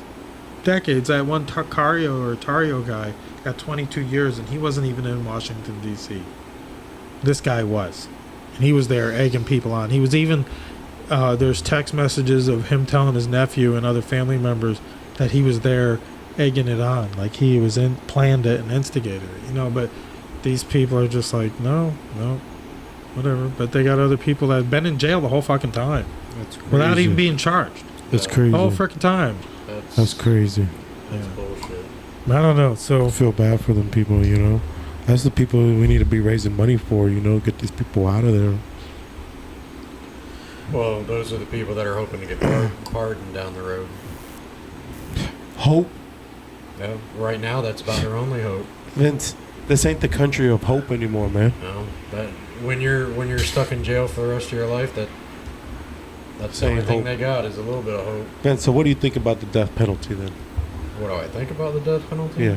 That one Tario guy got 22 years, and he wasn't even in Washington, D.C. This guy was. And he was there egging people on. He was even... there's text messages of him telling his nephew and other family members that he was there egging it on. Like he was planned it and instigated it, But these people are just like, no, whatever. But they got other people that have been in jail the whole fucking time. That's crazy. Without even being charged. That's crazy. The whole freaking time. That's crazy. That's Yeah. bullshit. I don't know. So I feel bad for them people, That's the people we need to be raising money for, get these people out of there. Well, those are the people that are hoping to get pardoned down the road. Hope. Yeah, right now, that's about their only hope. Vince, this ain't the country of hope anymore, man. No, that when you're stuck in jail for the rest of your life, that's the only thing hope. they got is a little bit of hope. Vince, so what do you think about the death penalty then? What do I think about the death penalty? Yeah.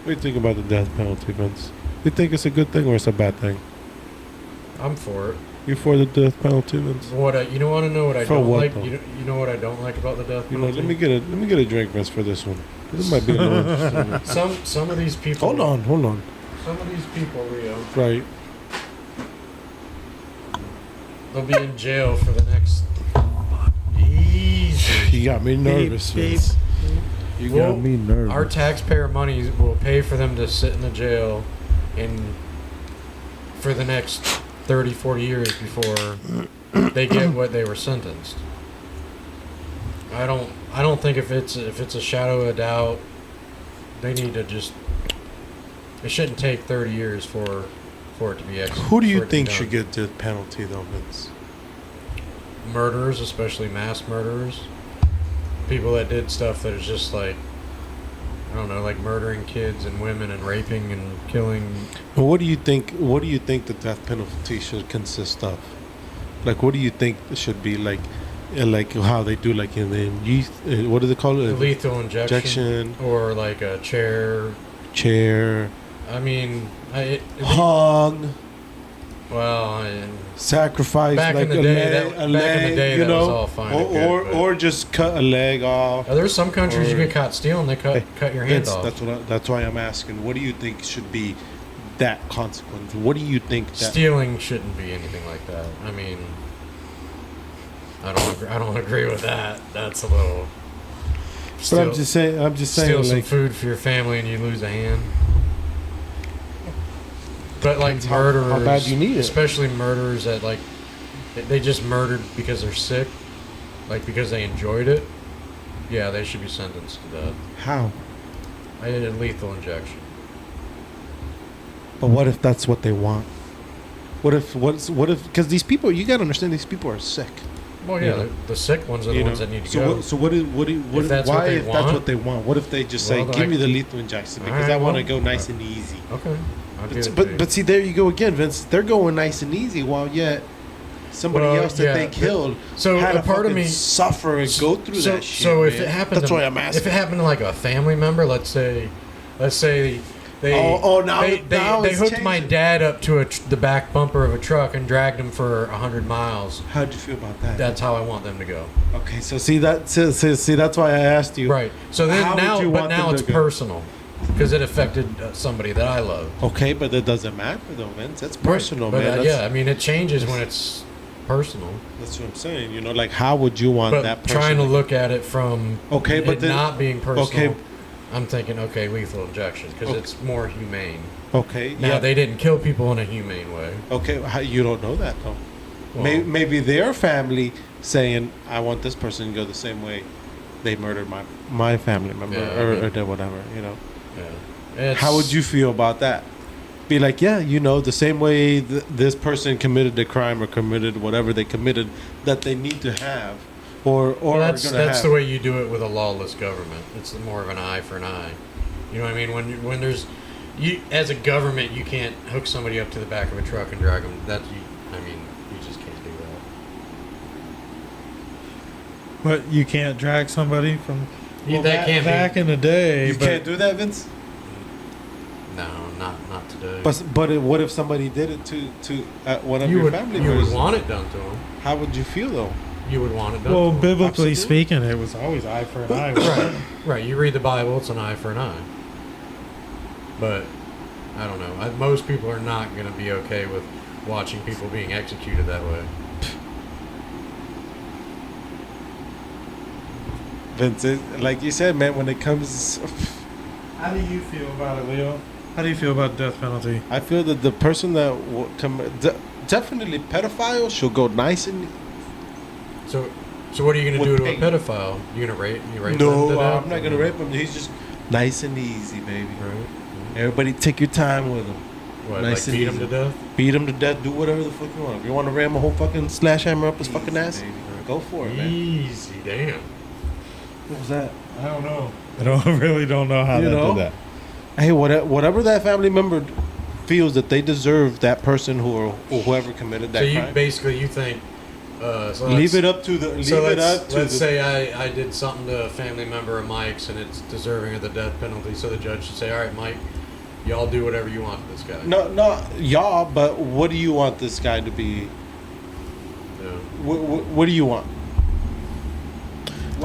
What do you think about the death penalty, Vince? You think it's a good thing or it's a bad thing? I'm for it. You for the death penalty, Vince? Want to know what I For don't what, like? though? You know what I don't like about the death penalty? Let me get a drink, Vince, for this one. This might be a little interesting. Some of these people. Hold on. Some of these people, Rio, Right. they'll be in jail for the next. Easy. You got me nervous, Beep, Vince. You Well, got me nervous. Our taxpayer money will pay for them to sit in the jail for the next 30, 40 years before they get what they were sentenced. I don't think if it's a shadow of a doubt, they need to just. It shouldn't take 30 years for it to be executed. Who do you think should get the penalty, though, Vince? Murderers, especially mass murderers. People that did stuff that is just like, I don't know, like murdering kids and women and raping and killing. Well, what do you think the death penalty should consist of? Like, what do you think it should be like how they do, like in youth? What do they call it? Lethal injection. Or like a chair. I mean, hung. Well, Sacrifice, back like in the day, that was all fine and good, or just cut a leg off. There's some countries you get caught stealing, they cut your hand off. That's why I'm asking. What do you think should be that consequence? What do you think? That, Stealing shouldn't be anything like that. I mean, I don't agree with that. That's a little. but I'm just saying. Steal some Like, food for your family and you lose a hand. But like how murderers, bad you need it. especially murderers that like they just murdered because they're sick, like because they enjoyed it. Yeah, they should be sentenced to death. how? I did a lethal injection. But what if that's what they want? What if? Because these people, you gotta understand, these people are sick. Well, You yeah, know. the sick ones are the You ones know? that need to so go. what? So what? What? If that's Why? what they If that's want? what they want, what if they just say, Well, "Give me I- the lethal injection because Alright, I want to well, go nice and easy." Okay. I'll give it to you. But see, there you go again, Vince. They're going nice and easy, while yet somebody Well, else that yeah, they but- killed so had a to part of fucking me- suffer and go through that shit. So if man. it happened, that's to, why I'm asking. if it happened to like a family member, let's say they now they it's hooked my changing. dad up to the back bumper of a truck and dragged him for 100 miles. How'd you feel about that? That's how I want them to go. Okay, so see that. See, that's why I asked you. Right. So then How would now, you but want now them it's to go? personal because it affected somebody that I love. Okay, but that doesn't matter though, Vince. That's personal, But, man. That's, yeah, I mean, it changes when it's personal. that's what I'm saying. You know, like how would you want But that person? trying to look at it from Okay, but it then- not being personal, okay. I'm thinking, okay, lethal injection because Okay. it's more humane. Okay. Now yeah. they didn't kill people in a humane way. Okay. You don't know that though. Well, Maybe their family saying, "I want this person to go the same way they murdered my family member Yeah, I or, mean- or did whatever." You know. Yeah. How would you feel about that? Be like, yeah, you know, the same way this person committed the crime or committed whatever they committed that they need to have, or Well, are that's gonna have. the way you do it with a lawless government. It's more of an eye for an eye. You know what I mean? When there's you as a government, you can't hook somebody up to the back of a truck and drag them. I mean, you just can't do that. But you can't drag somebody from That can't be. back in the day. You but can't do that, Vince. No, not today. But what if somebody did it to one of you your would family you members? would want it done to them. How would you feel though? You would want it done. Well, to 'em. biblically Absolutely. speaking, it was always eye for an eye. Right, right. You read the Bible; it's an eye for an eye. But I don't know. Most people are not going to be okay with watching people being executed that way. Vince, like you said, man, when it comes, How do you feel about it, Leo? How do you feel about death penalty? I feel that the person that definitely pedophile should go nice and. So what are you going to do With to a pain. pedophile? You going to rape? You rape No, them to death? I'm not gonna rape him. He's just nice and easy, baby. Right. Everybody, take your time with him. What? Nice Like and beat him easy. to death? Beat him to death. Do whatever the fuck you want. If you want to ram a whole fucking slash hammer up his fucking ass, baby. go for it, man. Easy, damn. What was that? I don't know. I really don't know how You they know? did that. Hey, whatever that family member feels that they deserve that person or whoever committed that So you crime. basically you think? So Leave let's- it up to the. Leave So it let's, up to let's the. say I did something to a family member of Mike's and it's deserving of the death penalty. So the judge should say, "All right, Mike, y'all do whatever you want to this guy." No, y'all. But what do you want this guy to be? Yeah. What do you want?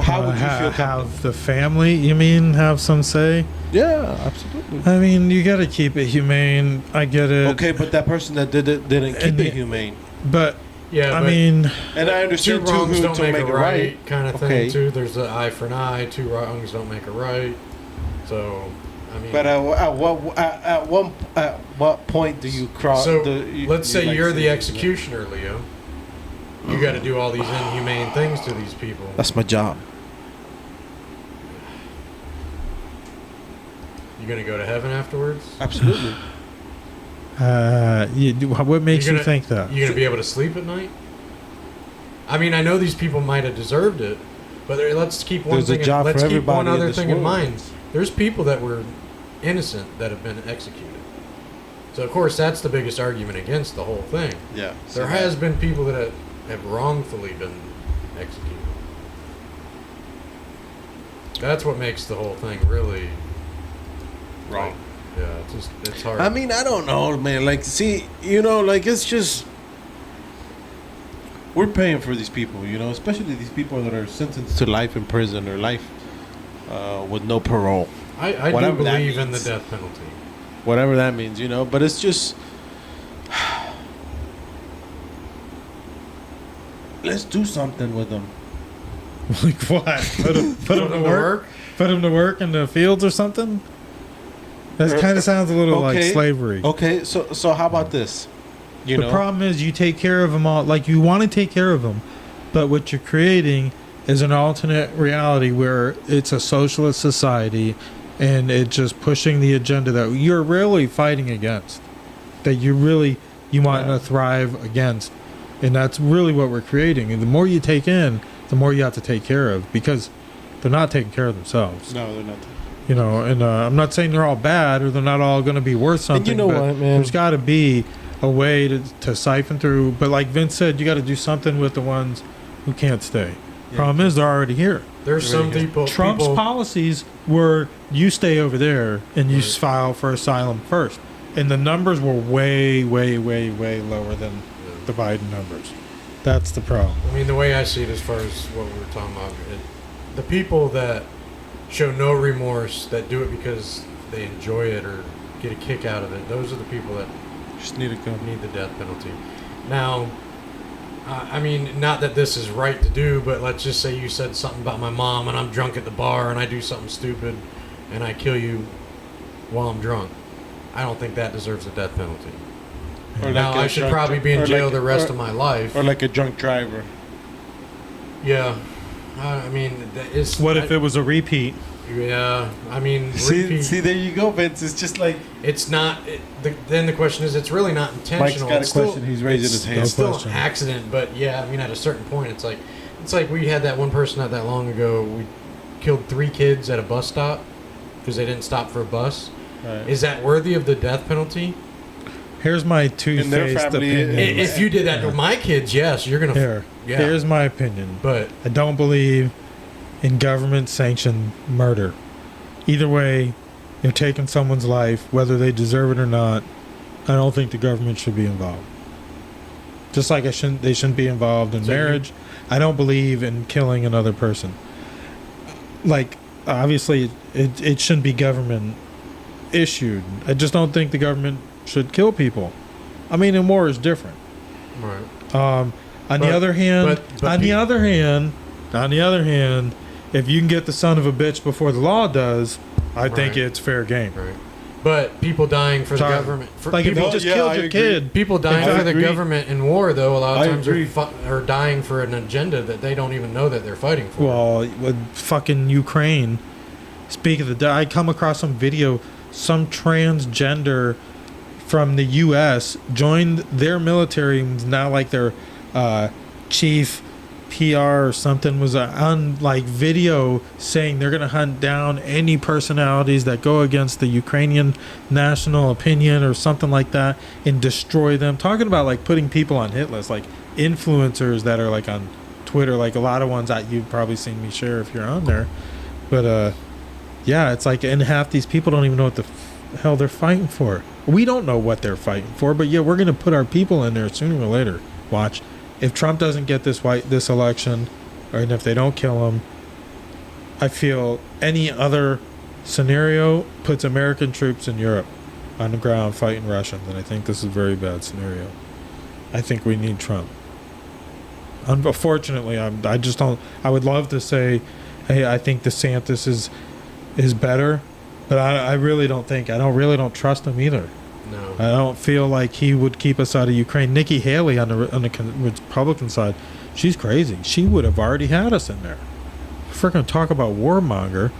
How would you feel? comfortable? Have the family, you mean, have some say? Yeah, absolutely. I mean, you got to keep it humane. I get it. Okay, but that person that did it didn't keep And it the- humane. But, Yeah, I but mean, And I two understand wrongs who don't to make, make a it right kind of thing Okay. too. There's the eye for an eye. Two wrongs don't make a right. So, I mean, But at what point do you cross? so the, let's say like you're the say- executioner, Leo. You got to do all these inhumane things to these people. That's my job. You gonna go to heaven afterwards? Absolutely. what makes You're you gonna- think that? You gonna be able to sleep at night? I mean, I know these people might have deserved it, but let's keep one There's a thing. job Let's for keep one everybody in other this thing in world. mind. There's people that were innocent that have been executed. So of course, that's the biggest argument against the whole thing. Yeah. There has been people that have wrongfully been executed. That's what makes the whole thing really wrong. Yeah, it's hard. I mean, I don't know, man. Like, see, like it's just we're paying for these people, especially these people that are sentenced to life in prison or life with no parole. I do whatever that believe in the means. death penalty. whatever that means, you know. But it's just, let's do something with them. Like what? Put him to work? Put him to work in the fields or something? That kind of sounds a little like slavery. Okay, so how about this? You know, the problem is you take care of them all. Like, you want to take care of them, but what you're creating is an alternate reality where it's a socialist society, and it's just pushing the agenda that you're really fighting against, that you want to thrive against, and that's really what we're creating. And the more you take in, the more you have to take care of, because they're not taking care of themselves. No, they're not. You know, and I'm not saying they're all bad or they're not all going to be worth something. And you know but what, man? There's got to be a way to siphon through. But like Vince said, you got to do something with the ones who can't stay. Yeah. Problem is, they're already here. There's some people. Trump's policies were you stay over there and you file for asylum first. And the numbers were way, way, way, way lower than the Biden numbers. That's the problem. I mean, the way I see it, as far as what we were talking about, the people that show no remorse, that do it because they enjoy it or get a kick out of it, those are the people that Just need to go. need the death penalty. Now, I mean, not that this is right to do, but let's just say you said something about my mom and I'm drunk at the bar and I do something stupid and I kill you while I'm drunk. I don't think that deserves a death penalty. Or Now, like a I should drunk probably be in or jail like- the rest or- of my life. Or like a drunk driver. Yeah. I mean, it's... What if it was a repeat? Yeah, I mean, See, there you go, Vince. It's just like it's not. Then the question is, it's really not intentional. Mike's got a It's still- question. He's raising his hand. It's still question. an accident, but yeah, I mean, at a certain point, it's like we had that one person not that long ago. We killed 3 kids at a bus stop because they didn't stop for a bus. Right. Is that worthy of the death penalty? Here's my In their two-faced family, opinion. If you did that to my kids, yes, you're gonna. Yeah. Here's my opinion. But I don't believe in government-sanctioned murder. Either way, you're taking someone's life, whether they deserve it or not. I don't think the government should be involved. Just like they shouldn't be involved in So marriage. I don't believe in killing another person. Like, obviously, it shouldn't be government issued. I just don't think the government should kill people. I mean, in war is different. right. On But- the other hand, but on the other hand, if you can get the son of a bitch before the law does, I think Right. it's fair game. Right. But people dying for Sorry. the government. For Like, if people, you just yeah, killed I your agree. kid, people dying I for the agree. government in war, though, a lot of I times agree. are dying for an agenda that they don't even know that they're fighting for. well, with fucking Ukraine. Speak of the, I come across some video, some transgender from the U.S. joined their military, and is now like their chief PR or something, was on like video saying they're gonna hunt down any personalities that go against the Ukrainian national opinion or something like that and destroy them. Talking about like putting people on hit lists, like influencers that are like on Twitter, like a lot of ones that you've probably seen me share if you're on there. But yeah, it's like, and half these people don't even know what the hell they're fighting for. We don't know what they're fighting for, but yeah, we're gonna put our people in there sooner or later. Watch. If Trump doesn't get this election, and if they don't kill him, I feel any other scenario puts American troops in Europe on the ground fighting Russians, and I think this is a very bad scenario. I think we need Trump. Unfortunately, I just don't. I would love to say, hey, I think DeSantis is better, but I really don't think. I don't trust him either. No. I don't feel like he would keep us out of Ukraine. Nikki Haley on the Republican side, she's crazy. She would have already had us in there. Freaking talk about warmonger.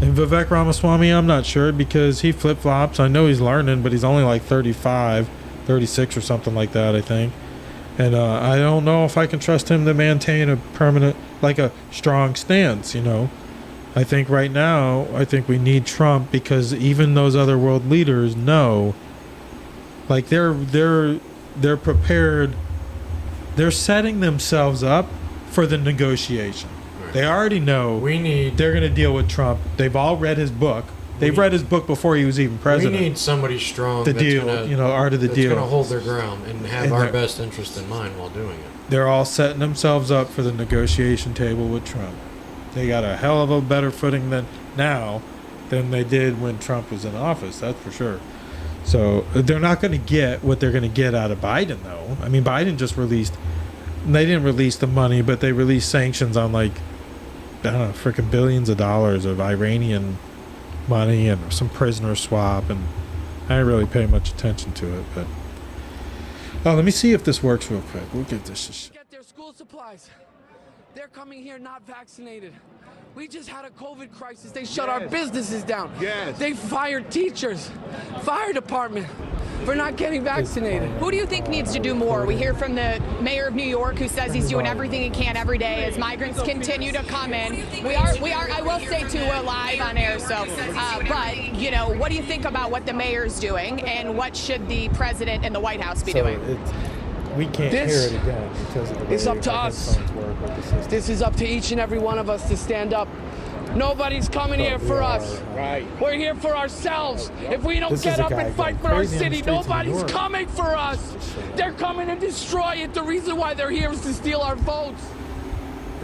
And Vivek Ramaswamy, I'm not sure because he flip-flops. I know he's learning, but he's only like 35, 36 or something like that, I think. And I don't know if I can trust him to maintain a permanent, like a strong stance, you know. I think right now, I think we need Trump because even those other world leaders know, like they're prepared. They're setting themselves up for the negotiation. Right. They already know they're going to deal with Trump. They've all read his book. They've read his book before he was even president. We need somebody strong The that's deal, gonna, art of the deal. That's going to hold their ground and have And our they're- best interest in mind while doing it. They're all setting themselves up for the negotiation table with Trump. They got a hell of a better footing than they did when Trump was in office. That's for sure. So they're not going to get what they're going to get out of Biden, though. I mean, Biden just released. They didn't release the money, but they released sanctions on like, I don't know, freaking billions of dollars of Iranian money and some prisoner swap, and I didn't really pay much attention to it. But let me see if this works real quick. We'll give this a shot. Get their school supplies. They're coming here not vaccinated. We just had a COVID crisis. They shut our businesses down. Yes. They fired teachers, fire department for not getting vaccinated. Who do you think needs to do more? We hear from the mayor of New York, who says he's doing everything he can every day as migrants continue to come in. We are. I will say too, we're live on air, so. But you know, what do you think about what the mayor's doing, and what should the president and the White House be doing? We can't hear it again because of the way It's up to us. headphones work with the system. This is up to each and every one of us to stand up. Nobody's coming here for us. Right. We're here for ourselves. If we don't This get is a up guy and fight going for our crazy on the city, streets of New nobody's York. coming for us. They're coming to destroy it. The reason why they're here is to steal our votes.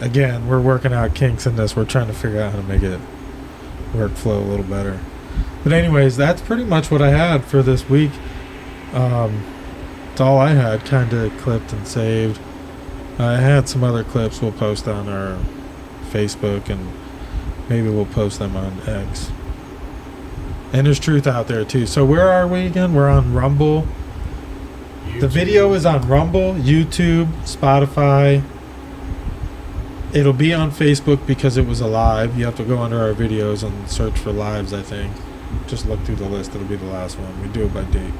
Again, we're working out kinks in this. We're trying to figure out how to make it workflow a little better. But anyways, that's pretty much what I had for this week. It's all I had kind of clipped and saved. I had some other clips we'll post on our Facebook, and maybe we'll post them on X. And there's truth out there too. So where are we again? We're on Rumble. YouTube. The video is on Rumble, YouTube, Spotify. It'll be on Facebook because it was a live. You have to go under our videos and search for lives, I think. Just look through the list. It'll be the last one. We do it by date.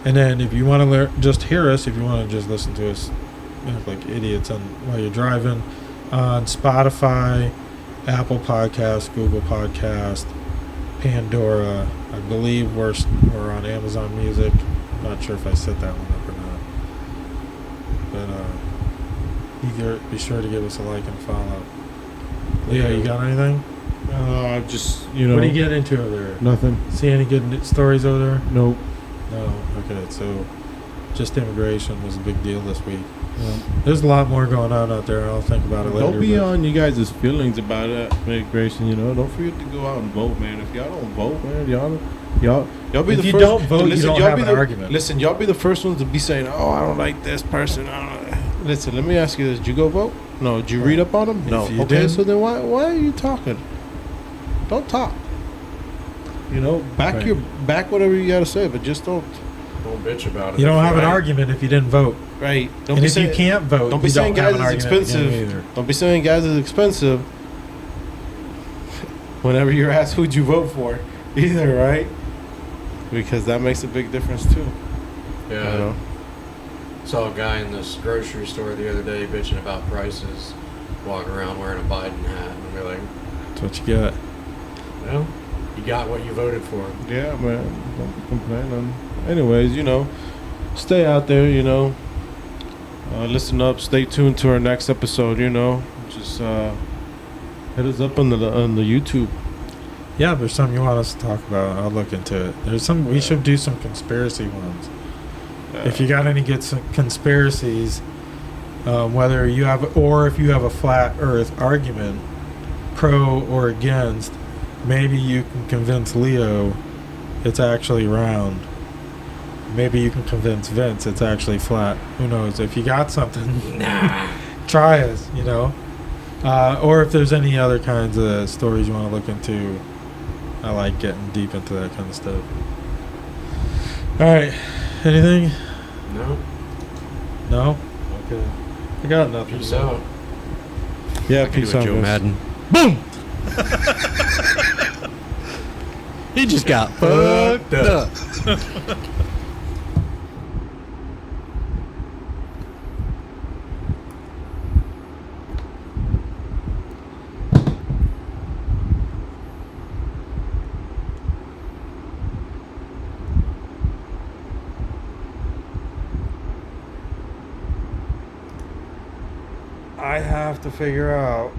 And then if you want to just hear us, if you want to just listen to us like idiots while you're driving, on Spotify, Apple Podcast, Google Podcast, Pandora. I believe we're on Amazon Music. I'm not sure if I set that one up or not. But be sure to give us a like and follow. Leo, you got anything? Just, What do you get into over there? Nothing. See any good stories over there? Nope. No. Okay, so just immigration was a big deal this week. There's a lot more going on out there. I'll think about it later. Don't be but- on you guys' feelings about it, immigration. You know, don't forget to go out and vote, man. If y'all don't vote, man, y'all be If the you first. don't vote, you don't y'all have be an the, argument. Listen, y'all be the first ones to be saying, "Oh, I don't like this person." Listen, let me ask you this: did you go vote? No. Did you read up on them? No. you Okay, did- so then why are you talking? Don't talk. You know, back whatever you gotta say, but just don't. Don't bitch about it. You don't if have you're an right. argument if you didn't vote. Right. Don't And be if you saying, can't vote, don't be you saying don't have guys an is argument against expensive. it either. Don't be saying guys is expensive. Whenever you're asked who'd you vote for, either, right? Because that makes a big difference too. Yeah. You know? Saw a guy in this grocery store the other day bitching about prices, walking around wearing a Biden hat, and we're like, That's what you got. well, you got what you voted for. Yeah, man. Don't complain. Anyways, you know, stay out there. You know, listen up. Stay tuned to our next episode. You know, just hit us up on the YouTube. Yeah, if there's something you want us to talk about, I'll look into it. There's some. We should do some conspiracy ones. If you got any good conspiracies, whether you have or if you have a flat Earth argument, pro or against, maybe you can convince Leo it's actually round. Maybe you can convince Vince it's actually flat. Who knows? If you got something, try us. You know, or if there's any other kinds of stories you want to look into. I like getting deep into that kind of stuff. All right. Anything? No? No? Okay. I got nothing. Peace out. Yeah, I can peace do a out, Joe guys. Madden. He just got fucked up. I have to figure out